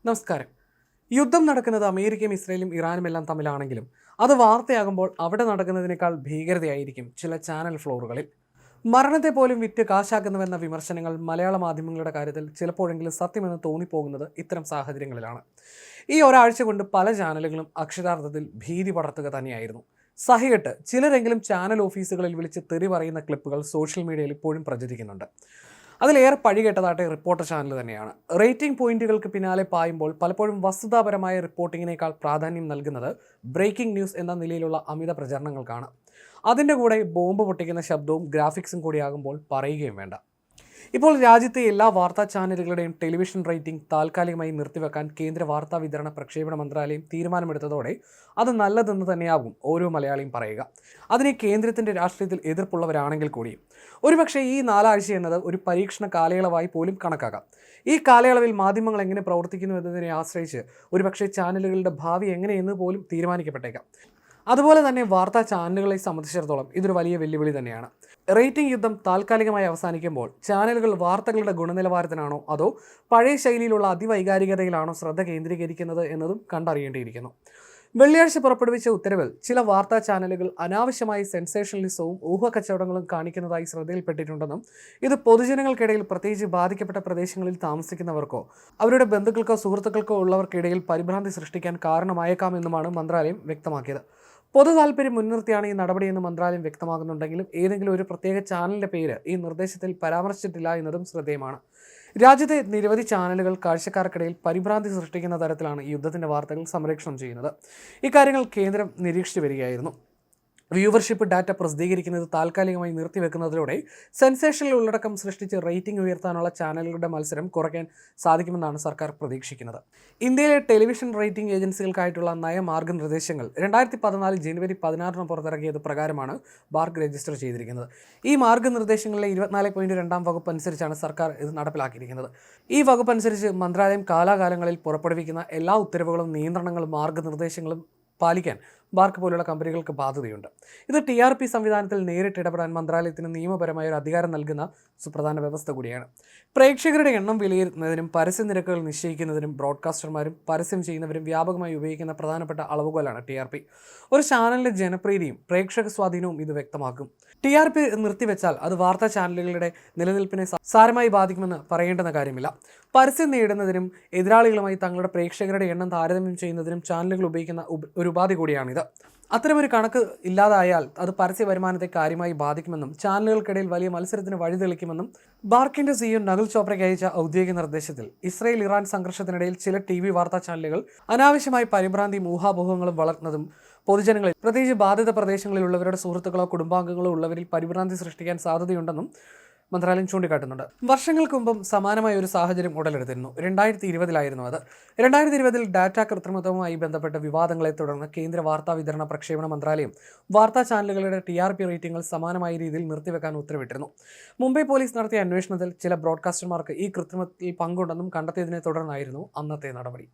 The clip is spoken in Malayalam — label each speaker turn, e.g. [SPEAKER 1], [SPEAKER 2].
[SPEAKER 1] നമസ്കാരം. യുദ്ധം നടക്കുന്നത് അമേരിക്കയും ഇസ്രയേലും ഇറാനും എല്ലാം തമ്മിലാണെങ്കിലും അത് വാർത്തയാകുമ്പോൾ അവിടെ നടക്കുന്നതിനേക്കാൾ ഭീകരതയായിരിക്കും ചില ചാനൽ ഫ്ലോറുകളിൽ. മരണത്തെ പോലും വിറ്റ് കാശാക്കുന്നുവെന്ന വിമർശനങ്ങൾ മലയാള മാധ്യമങ്ങളുടെ കാര്യത്തിൽ ചിലപ്പോഴെങ്കിലും സത്യമെന്ന് തോന്നിപ്പോകുന്നത് ഇത്തരം സാഹചര്യങ്ങളിലാണ്. ഈ ഒരാഴ്ച കൊണ്ട് പല ചാനലുകളും അക്ഷരാർത്ഥത്തിൽ ഭീതി പടർത്തുക തന്നെയായിരുന്നു. സഹികെട്ട് ചിലരെങ്കിലും ചാനൽ ഓഫീസുകളിൽ വിളിച്ച് തെറി പറയുന്ന ക്ലിപ്പുകൾ സോഷ്യൽ മീഡിയയിൽ ഇപ്പോഴും പ്രചരിക്കുന്നുണ്ട്. അതിലേറെ പഴികേട്ടതാട്ടെ റിപ്പോർട്ടർ ചാനൽ തന്നെയാണ്. റേറ്റിംഗ് പോയിന്റുകൾക്ക് പിന്നാലെ പായുമ്പോൾ പലപ്പോഴും വസ്തുതാപരമായ റിപ്പോർട്ടിങ്ങിനേക്കാൾ പ്രാധാന്യം നൽകുന്നത് ബ്രേക്കിംഗ് ന്യൂസ് എന്ന നിലയിലുള്ള അമിത പ്രചരണങ്ങൾക്കാണ്. അതിൻ്റെ കൂടെ ബോംബ് പൊട്ടിക്കുന്ന ശബ്ദവും ഗ്രാഫിക്സും കൂടിയാകുമ്പോൾ പറയുകയും വേണ്ട. ഇപ്പോൾ രാജ്യത്തെ എല്ലാ വാർത്താ ചാനലുകളുടെയും ടെലിവിഷൻ റേറ്റിംഗ് താൽക്കാലികമായി നിർത്തിവെക്കാൻ കേന്ദ്ര വാർത്താ വിതരണ പ്രക്ഷേപണ മന്ത്രാലയം തീരുമാനമെടുത്തതോടെ അത് നല്ലതെന്ന് തന്നെയാകും ഓരോ മലയാളിയും പറയുക. അതിനെ കേന്ദ്രത്തിൻ്റെ രാഷ്ട്രീയത്തിൽ എതിർപ്പുള്ളവരാണെങ്കിൽ കൂടിയും. ഒരുപക്ഷെ ഈ 4 ആഴ്ച എന്നത് ഒരു പരീക്ഷണ കാലയളവായി പോലും കണക്കാക്കാം. ഈ കാലയളവിൽ മാധ്യമങ്ങൾ എങ്ങനെ പ്രവർത്തിക്കുന്നു എന്നതിനെ ആശ്രയിച്ച് ഒരുപക്ഷെ ചാനലുകളുടെ ഭാവി എങ്ങനെയെന്ന് പോലും തീരുമാനിക്കപ്പെട്ടേക്കാം. അതുപോലെ തന്നെ വാർത്താ ചാനലുകളെ സംബന്ധിച്ചിടത്തോളം ഇതൊരു വലിയ വെല്ലുവിളി തന്നെയാണ്. റേറ്റിംഗ് യുദ്ധം താൽക്കാലികമായി അവസാനിക്കുമ്പോൾ ചാനലുകൾ വാർത്തകളുടെ ഗുണനിലവാരത്തിനാണോ അതോ പഴയ ശൈലിയിലുള്ള അതിവൈകാരികതയിലാണോ ശ്രദ്ധ കേന്ദ്രീകരിക്കുന്നത് എന്നതും കണ്ടറിയേണ്ടിയിരിക്കുന്നു. വെള്ളിയാഴ്ച പുറപ്പെടുവിച്ച ഉത്തരവിൽ ചില വാർത്താ ചാനലുകൾ അനാവശ്യമായി സെൻസേഷണലിസവും ഊഹക്കച്ചവടങ്ങളും കാണിക്കുന്നതായി ശ്രദ്ധയിൽപ്പെട്ടിട്ടുണ്ടെന്നും ഇത് പൊതുജനങ്ങൾക്കിടയിൽ പ്രത്യേകിച്ച് ബാധിക്കപ്പെട്ട പ്രദേശങ്ങളിൽ താമസിക്കുന്നവർക്കോ അവരുടെ ബന്ധുക്കൾക്കോ സുഹൃത്തുക്കൾക്കോ ഉള്ളവർക്കിടയിൽ പരിഭ്രാന്തി സൃഷ്ടിക്കാൻ കാരണമായേക്കാമെന്നുമാണ് മന്ത്രാലയം വ്യക്തമാക്കിയത്. പൊതു താൽപര്യം മുൻനിർത്തിയാണ് ഈ നടപടിയെന്ന് മന്ത്രാലയം വ്യക്തമാക്കുന്നുണ്ടെങ്കിലും ഏതെങ്കിലും ഒരു പ്രത്യേക ചാനലിൻ്റെ പേര് ഈ നിർദ്ദേശത്തിൽ പരാമർശിച്ചിട്ടില്ല എന്നതും ശ്രദ്ധേയമാണ്. രാജ്യത്തെ നിരവധി ചാനലുകൾ കാഴ്ചക്കാർക്കിടയിൽ പരിഭ്രാന്തി സൃഷ്ടിക്കുന്ന തരത്തിലാണ് ഈ യുദ്ധത്തിൻ്റെ വാർത്തകൾ സംപ്രേഷണം ചെയ്യുന്നത്. ഇക്കാര്യങ്ങൾ കേന്ദ്രം നിരീക്ഷിച്ചു വരികയായിരുന്നു. വ്യൂവർഷിപ്പ് ഡാറ്റ പ്രസിദ്ധീകരിക്കുന്നത് താൽക്കാലികമായി നിർത്തിവെക്കുന്നതിലൂടെ സെൻസേഷണൽ ഉള്ളടക്കം സൃഷ്ടിച്ച് റേറ്റിംഗ് ഉയർത്താനുള്ള ചാനലുകളുടെ മത്സരം കുറയ്ക്കാൻ സാധിക്കുമെന്നാണ് സർക്കാർ പ്രതീക്ഷിക്കുന്നത്. ഇന്ത്യയിലെ ടെലിവിഷൻ റേറ്റിംഗ് ഏജൻസികൾക്കായിട്ടുള്ള നയമാർഗ്ഗനിർദ്ദേശങ്ങൾ 2014 ജനുവരി 16 പുറത്തിറക്കിയത് പ്രകാരമാണ് ബാർക്ക് രജിസ്റ്റർ ചെയ്തിരിക്കുന്നത്. ഈ മാർഗ്ഗനിർദ്ദേശങ്ങളിലെ 24.2 വകുപ്പ് അനുസരിച്ചാണ് സർക്കാർ ഇത് നടപ്പിലാക്കിയിരിക്കുന്നത്. ഈ വകുപ്പ് അനുസരിച്ച് മന്ത്രാലയം കാലാകാലങ്ങളിൽ പുറപ്പെടുവിക്കുന്ന എല്ലാ ഉത്തരവുകളും നിയന്ത്രണങ്ങളും മാർഗ്ഗനിർദ്ദേശങ്ങളും പാലിക്കാൻ ബാർക്ക് പോലുള്ള കമ്പനികൾക്ക് ബാധ്യതയുണ്ട്. ഇത് TRP സംവിധാനത്തിൽ നേരിട്ട് ഇടപെടാൻ മന്ത്രാലയത്തിന് നിയമപരമായ ഒരു അധികാരം നൽകുന്ന സുപ്രധാന വ്യവസ്ഥ കൂടിയാണ്. പ്രേക്ഷകരുടെ എണ്ണം വിലയിരുത്തുന്നതിനും പരസ്യ നിരക്കുകൾ നിശ്ചയിക്കുന്നതിനും ബ്രോഡ്കാസ്റ്റർമാരും പരസ്യം ചെയ്യുന്നവരും വ്യാപകമായി ഉപയോഗിക്കുന്ന പ്രധാനപ്പെട്ട അളവുകോലാണ് TRP. ഒരു ചാനലിൻ്റെ ജനപ്രീതിയും പ്രേക്ഷക സ്വാധീനവും ഇത് വ്യക്തമാക്കും. TRP നിർത്തിവെച്ചാൽ അത് വാർത്താ ചാനലുകളുടെ നിലനിൽപ്പിനെ സാരമായി ബാധിക്കുമെന്ന് പറയേണ്ടുന്ന കാര്യമില്ല. പരസ്യം നേടുന്നതിനും എതിരാളികളുമായി തങ്ങളുടെ പ്രേക്ഷകരുടെ എണ്ണം താരതമ്യം ചെയ്യുന്നതിനും ചാനലുകൾ ഉപയോഗിക്കുന്ന ഒരു ഉപാധി കൂടിയാണിത്. അത്തരമൊരു കണക്ക് ഇല്ലാതായാൽ അത് പരസ്യ വരുമാനത്തെ കാര്യമായി ബാധിക്കുമെന്നും ചാനലുകൾക്കിടയിൽ വലിയ മത്സരത്തിന് വഴിതെളിക്കുമെന്നും ബാർക്കിൻ്റെ CEO നകുൽ ചോപ്രയ്ക്ക് അയച്ച ഔദ്യോഗിക നിർദ്ദേശത്തിൽ ഇസ്രയേൽ ഇറാൻ സംഘർഷത്തിനിടയിൽ ചില TV വാർത്താ ചാനലുകൾ അനാവശ്യമായി പരിഭ്രാന്തിയും ഊഹാപോഹങ്ങളും വളർത്തുന്നതും പൊതുജനങ്ങളിൽ പ്രത്യേകിച്ച് ബാധിത പ്രദേശങ്ങളിലുള്ളവരുടെ സുഹൃത്തുക്കളോ കുടുംബാംഗങ്ങളോ ഉള്ളവരിൽ പരിഭ്രാന്തി സൃഷ്ടിക്കാൻ സാധ്യതയുണ്ടെന്നും മന്ത്രാലയം ചൂണ്ടിക്കാട്ടുന്നുണ്ട്. വർഷങ്ങൾക്ക് മുമ്പും സമാനമായ ഒരു സാഹചര്യം ഉടലെടുത്തിരുന്നു. 2020 അത്. 2020 ഡാറ്റ കൃത്രിമത്വവുമായി ബന്ധപ്പെട്ട വിവാദങ്ങളെ തുടർന്ന് കേന്ദ്ര വാർത്താ വിതരണ പ്രക്ഷേപണ മന്ത്രാലയം വാർത്താ ചാനലുകളുടെ TRP റേറ്റിംഗുകൾ സമാനമായ രീതിയിൽ നിർത്തിവെക്കാൻ ഉത്തരവിട്ടിരുന്നു. മുംബൈ പോലീസ് നടത്തിയ അന്വേഷണത്തിൽ ചില ബ്രോഡ്കാസ്റ്റർമാർക്ക് ഈ കൃത്രിമത്തിൽ പങ്കുണ്ടെന്നും കണ്ടെത്തിയതിനെ തുടർന്നായിരുന്നു അന്നത്തെ നടപടി.